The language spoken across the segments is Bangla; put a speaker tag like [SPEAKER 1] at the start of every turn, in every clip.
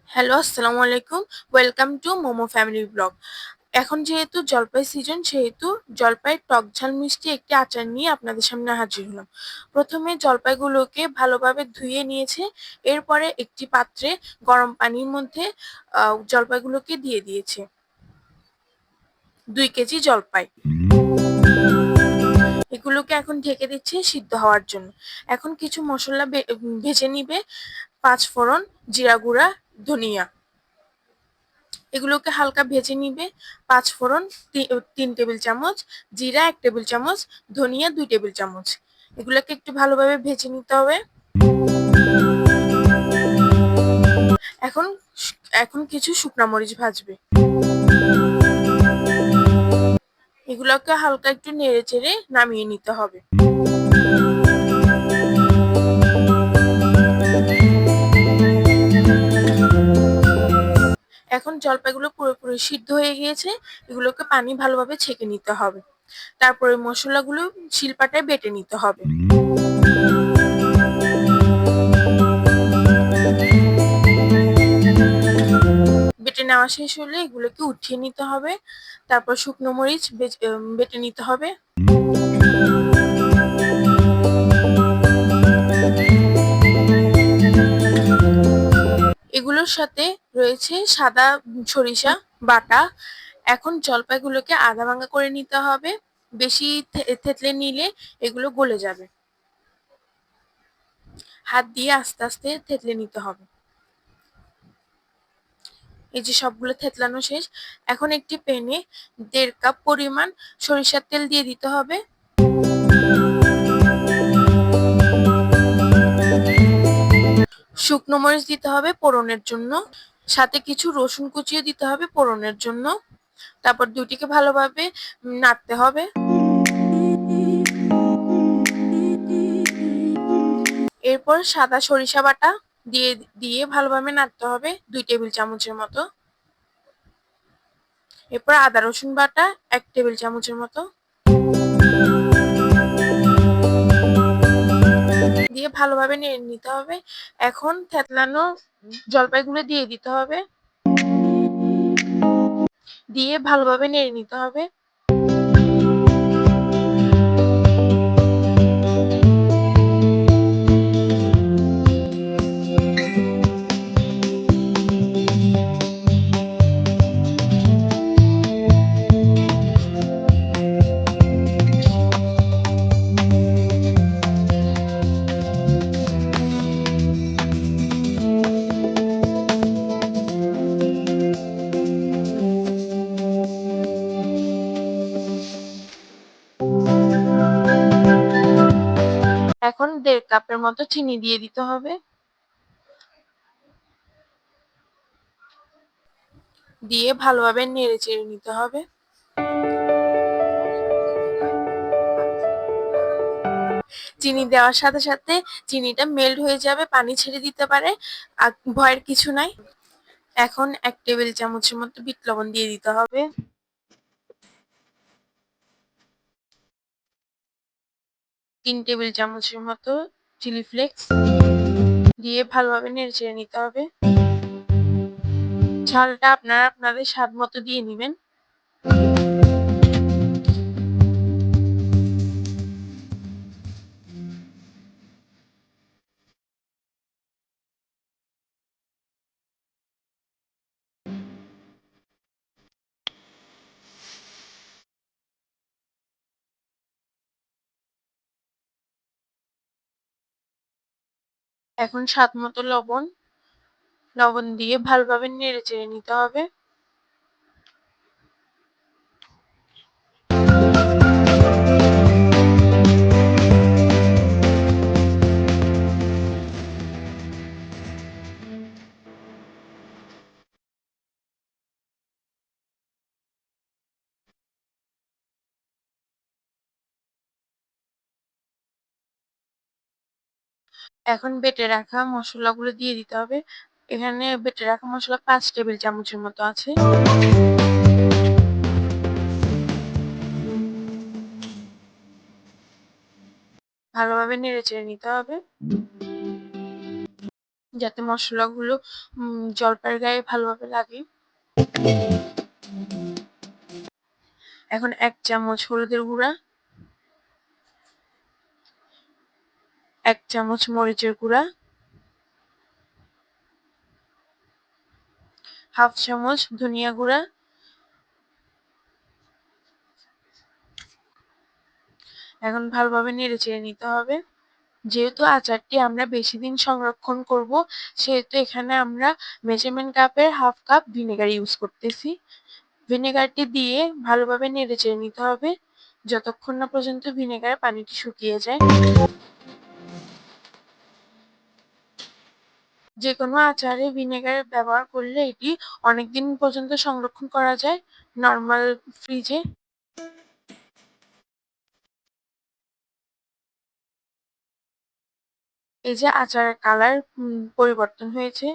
[SPEAKER 1] হ্যালো, আসসালামু আলাইকুম। Welcome to momo family blog. এখন যেহেতু জলপাই সিজন সেহেতু জলপাইয়ের টক ঝাল মিষ্টি একটি আচার নিয়ে আপনাদের সামনে হাজির হলাম। প্রথমে জলপাইগুলোকে ভালোভাবে ধুয়ে নিয়েছে। এরপরে একটি পাত্রে গরম পানির মধ্যে জলপাইগুলোকে দিয়ে দিয়েছে। 2 কেজি জলপাই। এগুলোকে এখন ঢেকে দিচ্ছে সিদ্ধ হওয়ার জন্য। এখন কিছু মসলা ভেজে নিবে। 5 ফোড়ন, জিরা গুঁড়া, ধনিয়া। এগুলোকে হালকা ভেজে নিবে। 5 ফোড়ন 3 টেবিল চামচ, জিরা 1 টেবিল চামচ, ধনিয়া 2 টেবিল চামচ। এগুলোকে একটু ভালোভাবে ভেজে নিতে হবে। এখন এখন কিছু শুকনা মরিচ ভাজবে। এগুলোকে হালকা একটু নেড়ে চেড়ে নামিয়ে নিতে হবে। এখন জলপাইগুলো পুরোপুরি সিদ্ধ হয়ে গিয়েছে। এগুলোকে পানি ভালোভাবে ছেঁকে নিতে হবে। তারপরে মশলাগুলো শিলপাটায় বেটে নিতে হবে। বেটে নেওয়া শেষ হলে এগুলোকে উঠিয়ে নিতে হবে। তারপর শুকনো মরিচ বেটে নিতে হবে। এগুলোর সাথে রয়েছে সাদা সরিষা বাটা। এখন জলপাইগুলোকে আধা ভাঙা করে নিতে হবে। বেশি থেতলে নিলে এগুলো গলে যাবে। হাত দিয়ে আস্তে আস্তে থেতলে নিতে হবে। এই যে সবগুলো থেতলানো শেষ। এখন একটি প্যানে 1.5 কাপ পরিমাণ সরিষার তেল দিয়ে দিতে হবে। শুকনো মরিচ দিতে হবে ফোড়নের জন্য। সাথে কিছু রসুন কুচিও দিতে হবে ফোড়নের জন্য। তারপর দুটিকে ভালোভাবে নাড়তে হবে। এরপর সাদা সরিষা বাটা দিয়ে ভালোভাবে নাড়তে হবে 2 টেবিল চামচের মতো। এরপর আদা রসুন বাটা 1 টেবিল চামচের মতো দিয়ে ভালোভাবে নেড়ে নিতে হবে। এখন থেতলানো জলপাইগুলো দিয়ে দিতে হবে। দিয়ে ভালোভাবে নেড়ে নিতে হবে। এখন 1.5 কাপের মতো চিনি দিয়ে দিতে হবে। দিয়ে ভালোভাবে নেড়ে চেড়ে নিতে হবে। চিনি দেওয়ার সাথে সাথে চিনিটা মেল্ট হয়ে যাবে, পানি ছেড়ে দিতে পারে। আর ভয়ের কিছু নাই। এখন 1 টেবিল চামচের মতো বিট লবণ দিয়ে দিতে হবে। 3 টেবিল চামচের মতো চিলি ফ্লেক্স দিয়ে ভালোভাবে নেড়ে চেড়ে নিতে হবে। ঝালটা আপনারা আপনাদের স্বাদ মতো দিয়ে নেবেন। এখন স্বাদ মতো লবণ দিয়ে ভালোভাবে নেড়ে চেড়ে নিতে হবে। এখন বেটে রাখা মশলাগুলো দিয়ে দিতে হবে। এখানে বেটে রাখা মশলা 5 টেবিল চামচের মতো আছে। ভালোভাবে নেড়ে চেড়ে নিতে হবে। যাতে মশলাগুলো জলপাইয়ের গায়ে ভালোভাবে লাগে। এখন 1 চামচ হলুদের গুঁড়া, 1 চামচ মরিচের গুঁড়া, 1/2 চামচ ধনিয়া গুঁড়া, এখন ভালোভাবে নেড়েচেড়ে নিতে হবে। যেহেতু আচারটি আমরা বেশি দিন সংরক্ষণ করব, সেহেতু এখানে আমরা মেজারমেন্ট কাপের 1/2 কাপ ভিনেগার ইউজ করতেছি। ভিনেগারটি দিয়ে ভালোভাবে নেড়েচেড়ে নিতে হবে যতক্ষণ না পর্যন্ত ভিনেগারের পানিটি শুকিয়ে যায়। যেকোনো আচারে ভিনেগার ব্যবহার করলে এটি অনেকদিন পর্যন্ত সংরক্ষণ করা যায় নরমাল ফ্রিজে। এই যে আচারের কালার পরিবর্তন হয়েছে,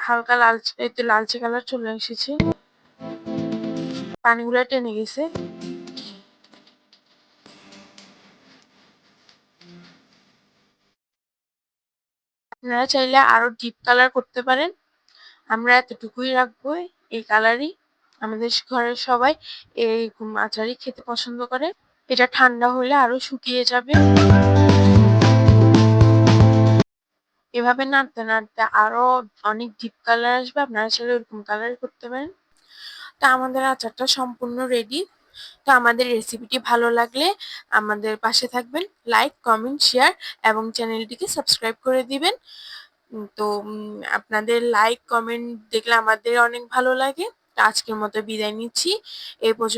[SPEAKER 1] হালকা লালচে, এই তো লালচে কালার চলে এসেছে, পানিগুলো টেনে গেছে। আপনারা চাইলে আরো ডিপ কালার করতে পারেন, আমরা এতটুকুই রাখবো। এই কালারই আমাদের ঘরের সবাই এই আচারই খেতে পছন্দ করে। এটা ঠান্ডা হলে আরো শুকিয়ে যাবে। এভাবে নাড়তে নাড়তে আরো অনেক ডিপ কালার আসবে, আপনারা চাইলে ওরকম কালার করতে পারেন। তা আমাদের আচারটা সম্পূর্ণ রেডি। তো আমাদের রেসিপিটি ভালো লাগলে আমাদের পাশে থাকবেন, লাইক, কমেন্ট, শেয়ার এবং চ্যানেলটিকে সাবস্ক্রাইব করে দিবেন। তো আপনাদের লাইক, কমেন্ট দেখলে আমাদের অনেক ভালো লাগে। তো আজকের মতো বিদায় নিচ্ছি। এই পর্যন্ত।